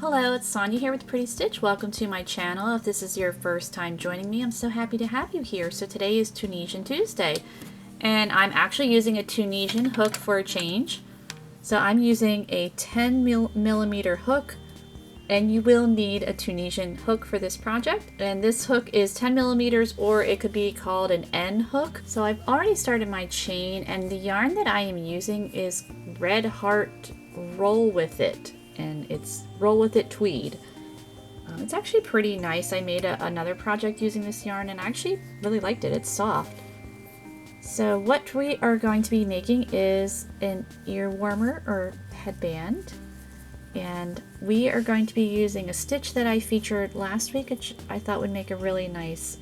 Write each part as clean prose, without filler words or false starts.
Hello, it's Sonia here with Pretty Stitch. Welcome to my channel. If this is your first time joining me, I'm so happy to have you here. So today is Tunisian Tuesday, and I'm actually using a Tunisian hook for a change. So I'm using a 10 millimeter hook, and you will need a Tunisian hook for this project. And this hook is 10 millimeters, or it could be called an N hook. So I've already started my chain, and the yarn that I am using is Red Heart Roll With It. And it's Roll With It Tweed. It's actually pretty nice. I made another project using this yarn and I actually really liked it. It's soft. So what we are going to be making is an ear warmer or headband. And we are going to be using a stitch that I featured last week, which I thought would make a really nice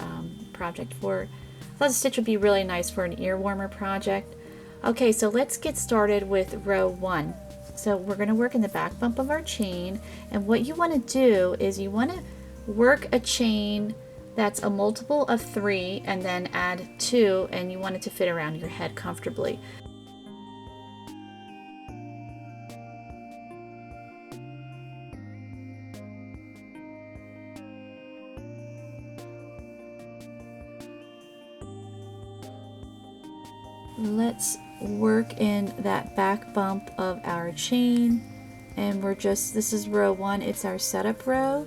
project for. I thought the stitch would be really nice for an ear warmer project. Okay, so let's get started with row 1. So we're going to work in the back bump of our chain, and what you want to do is you want to work a chain that's a multiple of 3 and then add 2, and you want it to fit around your head comfortably. Let's work in that back bump of our chain, and this is row 1, it's our setup row.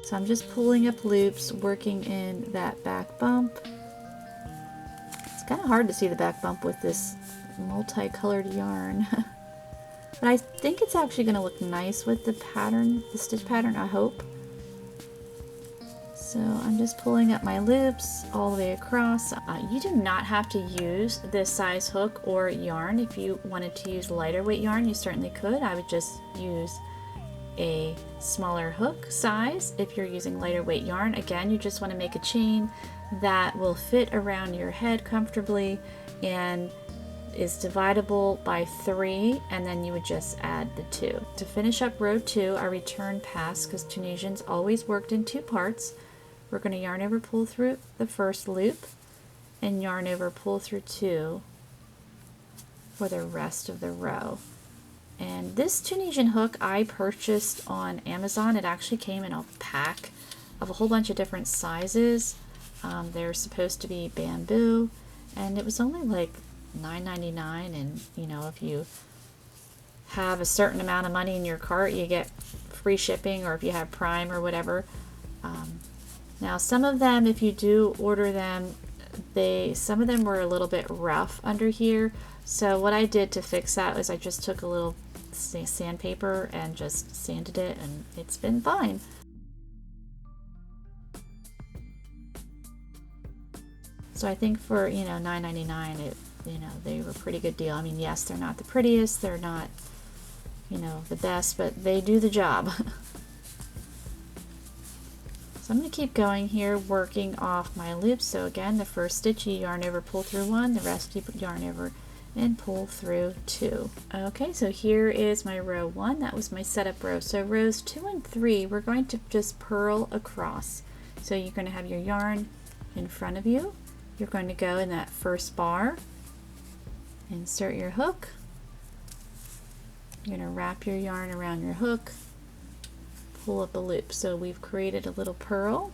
So I'm just pulling up loops, working in that back bump. It's kind of hard to see the back bump with this multicolored yarn. But I think it's actually going to look nice with the pattern, the stitch pattern, I hope. So I'm just pulling up my loops all the way across. You do not have to use this size hook or yarn. If you wanted to use lighter weight yarn, you certainly could. I would just use a smaller hook size. If you're using lighter weight yarn, again, you just want to make a chain that will fit around your head comfortably and is dividable by 3, and then you would just add the 2. To finish up row 2, our return pass, because Tunisians always worked in 2 parts, we're going to yarn over, pull through the first loop, and yarn over, pull through 2 for the rest of the row. And this Tunisian hook I purchased on Amazon. It actually came in a pack of a whole bunch of different sizes. They're supposed to be bamboo, and it was only like $9.99, and you know, if you have a certain amount of money in your cart, you get free shipping, or if you have Prime or whatever. Now some of them, if you do order them, some of them were a little bit rough under here. So what I did to fix that was I just took a little sandpaper and just sanded it, and it's been fine. So I think for, you know, $9.99, they were a pretty good deal. I mean, yes, they're not the prettiest, they're not, you know, the best, but they do the job. So I'm going to keep going here, working off my loops. So again, the first stitch, you yarn over, pull through 1, the rest you yarn over and pull through 2. Okay, so here is my row 1. That was my setup row. So rows 2 and 3, we're going to just purl across. So you're going to have your yarn in front of you. You're going to go in that first bar, insert your hook. You're going to wrap your yarn around your hook, pull up a loop. So we've created a little purl,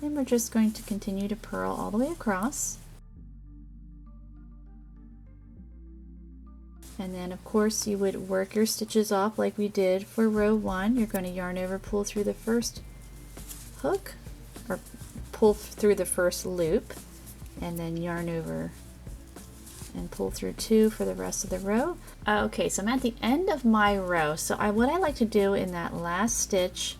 and we're just going to continue to purl all the way across. And then of course you would work your stitches off like we did for row 1. You're going to yarn over, pull through the first hook, or pull through the first loop, and then yarn over and pull through 2 for the rest of the row. Okay, so I'm at the end of my row. So what I like to do in that last stitch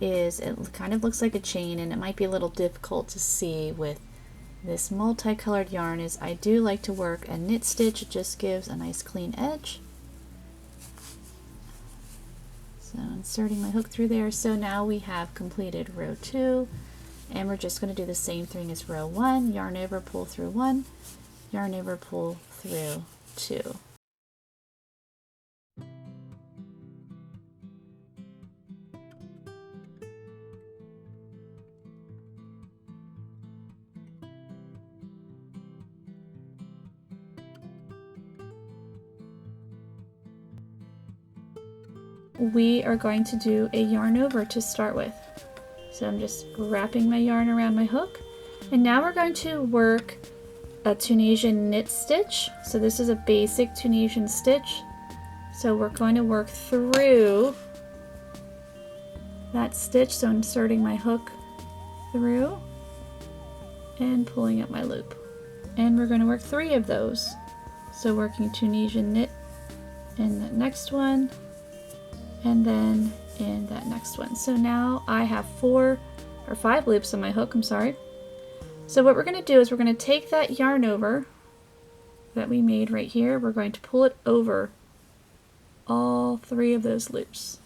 is, it kind of looks like a chain, and it might be a little difficult to see with this multicolored yarn, is I do like to work a knit stitch. It just gives a nice clean edge. So inserting my hook through there. So now we have completed row 2, and we're just going to do the same thing as row 1. Yarn over, pull through 1, yarn over, pull through 2. we are going to do a yarn over to start with. So I'm just wrapping my yarn around my hook. And now we're going to work a Tunisian knit stitch. So this is a basic Tunisian stitch. So we're going to work through that stitch. So inserting my hook through and pulling up my loop. And we're going to work 3 of those. So working Tunisian knit in that next one, and then in that next one. So now I have 5 loops on my hook, I'm sorry. So what we're going to do is we're going to take that yarn over that we made right here, we're going to pull it over all 3 of those loops.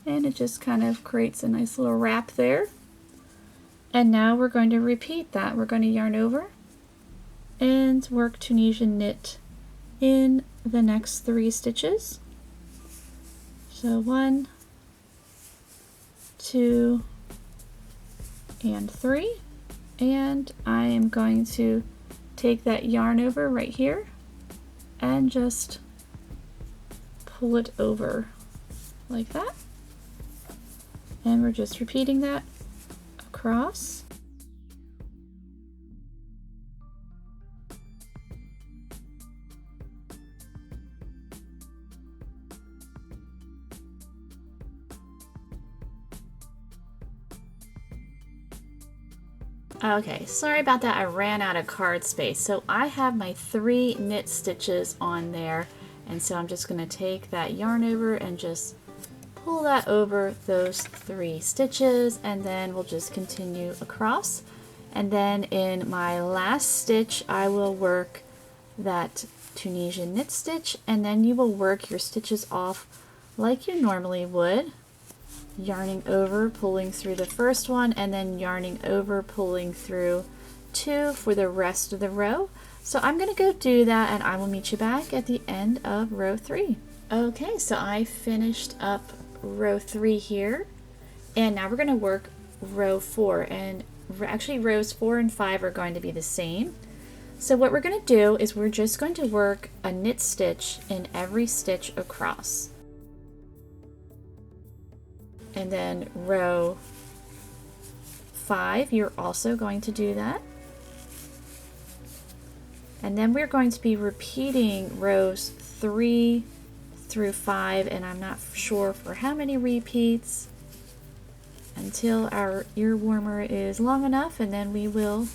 And it just kind of creates a nice little wrap there. And now we're going to repeat that. We're going to yarn over and work Tunisian knit in the next 3 stitches. So 1, 2, and 3. And I am going to take that yarn over right here and just pull it over like that. And we're just repeating that across. Okay, sorry about that, I ran out of card space. So I have my 3 knit stitches on there, and so I'm just going to take that yarn over and just pull that over those 3 stitches, and then we'll just continue across. And then in my last stitch I will work that Tunisian knit stitch, and then you will work your stitches off like you normally would, yarning over, pulling through the first one, and then yarning over, pulling through 2 for the rest of the row. So I'm going to go do that, and I will meet you back at the end of row 3. Okay, so I finished up row 3 here, and now we're going to work row 4, and actually rows 4 and 5 are going to be the same. So what we're going to do is we're just going to work a knit stitch in every stitch across. And then row 5, you're also going to do that. And then we're going to be repeating rows 3 through 5, and I'm not sure for how many repeats, until our ear warmer is long enough, and then we will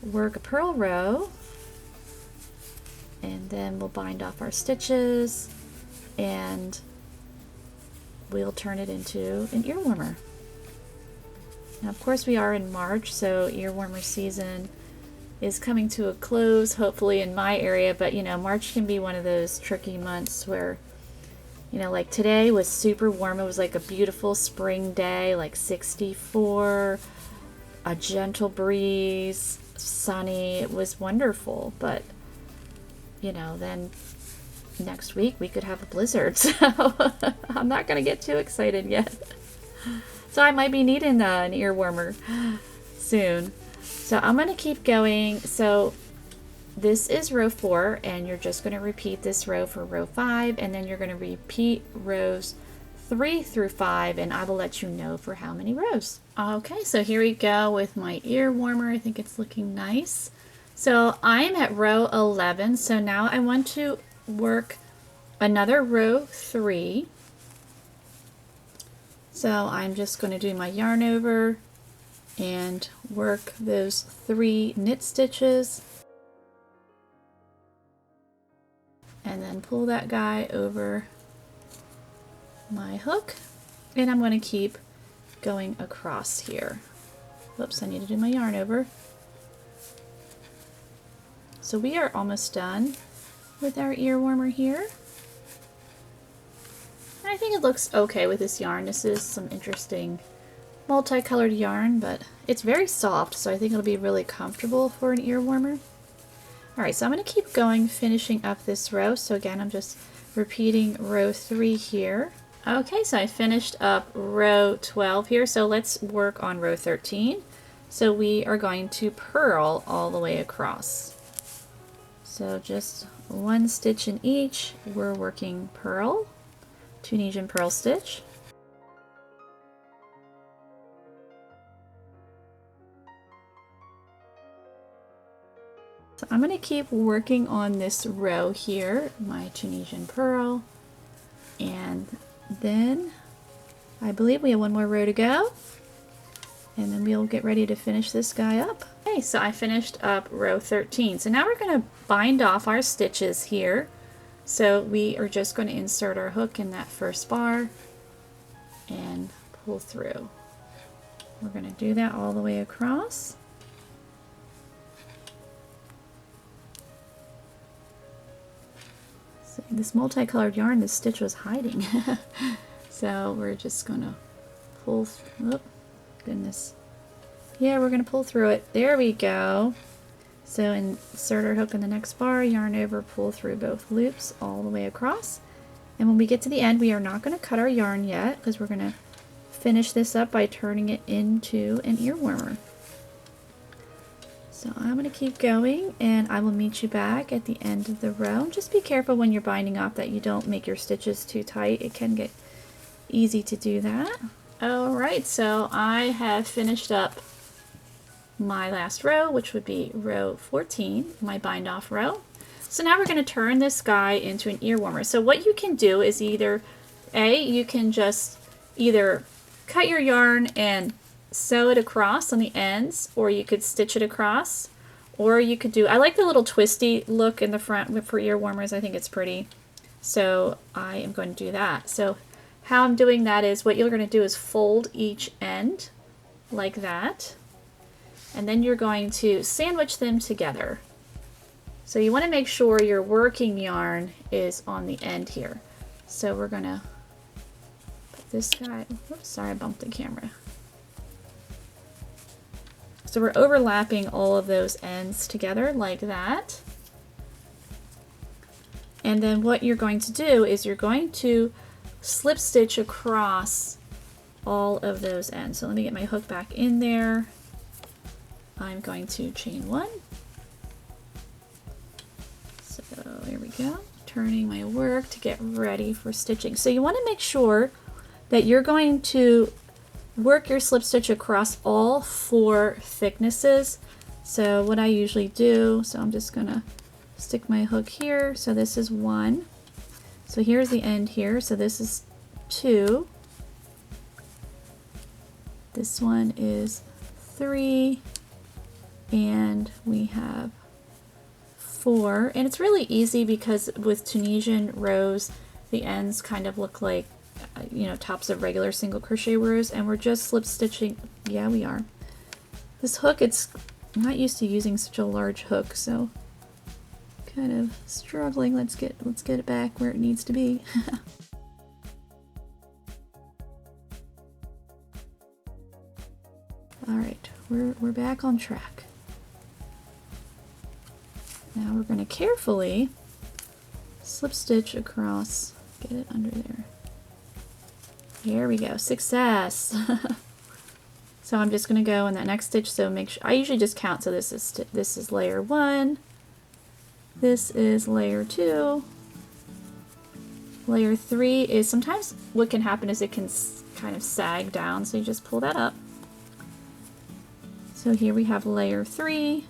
work a purl row, and then we'll bind off our stitches, and we'll turn it into an ear warmer. Now, of course, we are in March, so ear warmer season is coming to a close, hopefully in my area, but you know, March can be one of those tricky months where, you know, like today was super warm. It was like a beautiful spring day, like 64, a gentle breeze, sunny. It was wonderful, but you know, then next week we could have a blizzard, so I'm not going to get too excited yet. So I might be needing an ear warmer soon. So I'm going to keep going. So this is row 4, and you're just going to repeat this row for row 5, and then you're going to repeat rows 3 through 5, and I will let you know for how many rows. Okay, so here we go with my ear warmer. I think it's looking nice. So I'm at row 11, so now I want to work another row 3. So I'm just going to do my yarn over and work those 3 knit stitches, and then pull that guy over my hook, and I'm going to keep going across here. Whoops, I need to do my yarn over. So we are almost done with our ear warmer here. And I think it looks okay with this yarn. This is some interesting multicolored yarn, but it's very soft, so I think it'll be really comfortable for an ear warmer. Alright, so I'm going to keep going, finishing up this row. So again, I'm just repeating row 3 here. Okay, so I finished up row 12 here, so let's work on row 13. So we are going to purl all the way across. So just 1 stitch in each, we're working purl Tunisian purl stitch. So I'm going to keep working on this row here, my Tunisian purl, and then I believe we have one more row to go, and then we'll get ready to finish this guy up. Okay, so I finished up row 13. So now we're going to bind off our stitches here. So we are just going to insert our hook in that first bar and pull through. We're going to do that all the way across. So this multicolored yarn, this stitch was hiding. So we're just going to pull through. Oh, goodness. Yeah, we're going to pull through it. There we go. So insert our hook in the next bar, yarn over, pull through both loops all the way across. And when we get to the end, we are not going to cut our yarn yet because we're going to finish this up by turning it into an ear warmer. So I'm going to keep going and I will meet you back at the end of the row. Just be careful when you're binding off that you don't make your stitches too tight. It can get easy to do that. Alright, so I have finished up my last row, which would be row 14, my bind off row. So now we're going to turn this guy into an ear warmer. So what you can do is either, you can just either cut your yarn and sew it across on the ends, or you could stitch it across, or you could do, I like the little twisty look in the front for ear warmers. I think it's pretty. So I am going to do that. So how I'm doing that is what you're going to do is fold each end like that. And then you're going to sandwich them together. So you want to make sure your working yarn is on the end here. So we're going to put this guy, whoops, sorry I bumped the camera. So we're overlapping all of those ends together like that. And then what you're going to do is you're going to slip stitch across all of those ends. So let me get my hook back in there. I'm going to chain one. So here we go. Turning my work to get ready for stitching. So you want to make sure that you're going to work your slip stitch across all 4 thicknesses. So what I usually do, so I'm just gonna stick my hook here. So this is 1. So here's the end here. So this is 2. This one is 3. And we have 4. And it's really easy because with Tunisian rows, the ends kind of look like tops of regular single crochet rows, and we're just slip stitching. Yeah, we are. This hook, I'm not used to using such a large hook, so kind of struggling. Let's get it back where it needs to be. All right, we're back on track. Now we're going to carefully slip stitch across, get it under there. Here we go, success. So I'm just going to go in that next stitch. So make sure, I usually just count. So this is layer 1. This is layer 2. Layer 3 is, sometimes what can happen is it can kind of sag down. So you just pull that up. So here we have layer 3.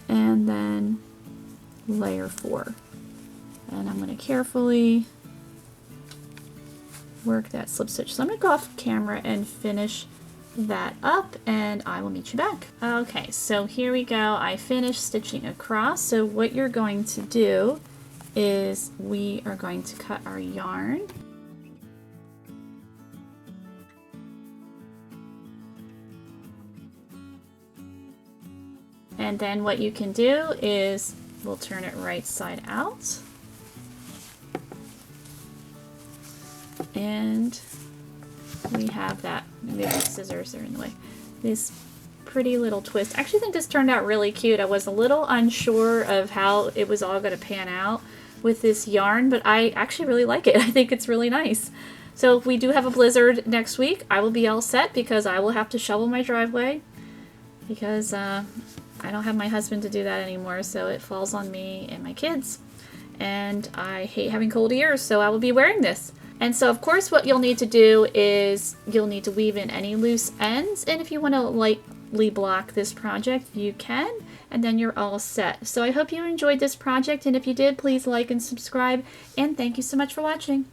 And then layer 4. And I'm going to carefully work that slip stitch. So I'm going to go off camera and finish that up, and I will meet you back. Okay, so here we go. I finished stitching across. So what you're going to do is we are going to cut our yarn. And then what you can do is we'll turn it right side out. And we have that, maybe the scissors are in the way, this pretty little twist. I actually think this turned out really cute. I was a little unsure of how it was all going to pan out with this yarn, but I actually really like it. I think it's really nice. So if we do have a blizzard next week, I will be all set because I will have to shovel my driveway because I don't have my husband to do that anymore, so it falls on me and my kids. and I hate having cold ears, so I will be wearing this. And so of course what you'll need to do is you'll need to weave in any loose ends, and if you want to lightly block this project you can, and then you're all set. So I hope you enjoyed this project, and if you did, please like and subscribe, and thank you so much for watching.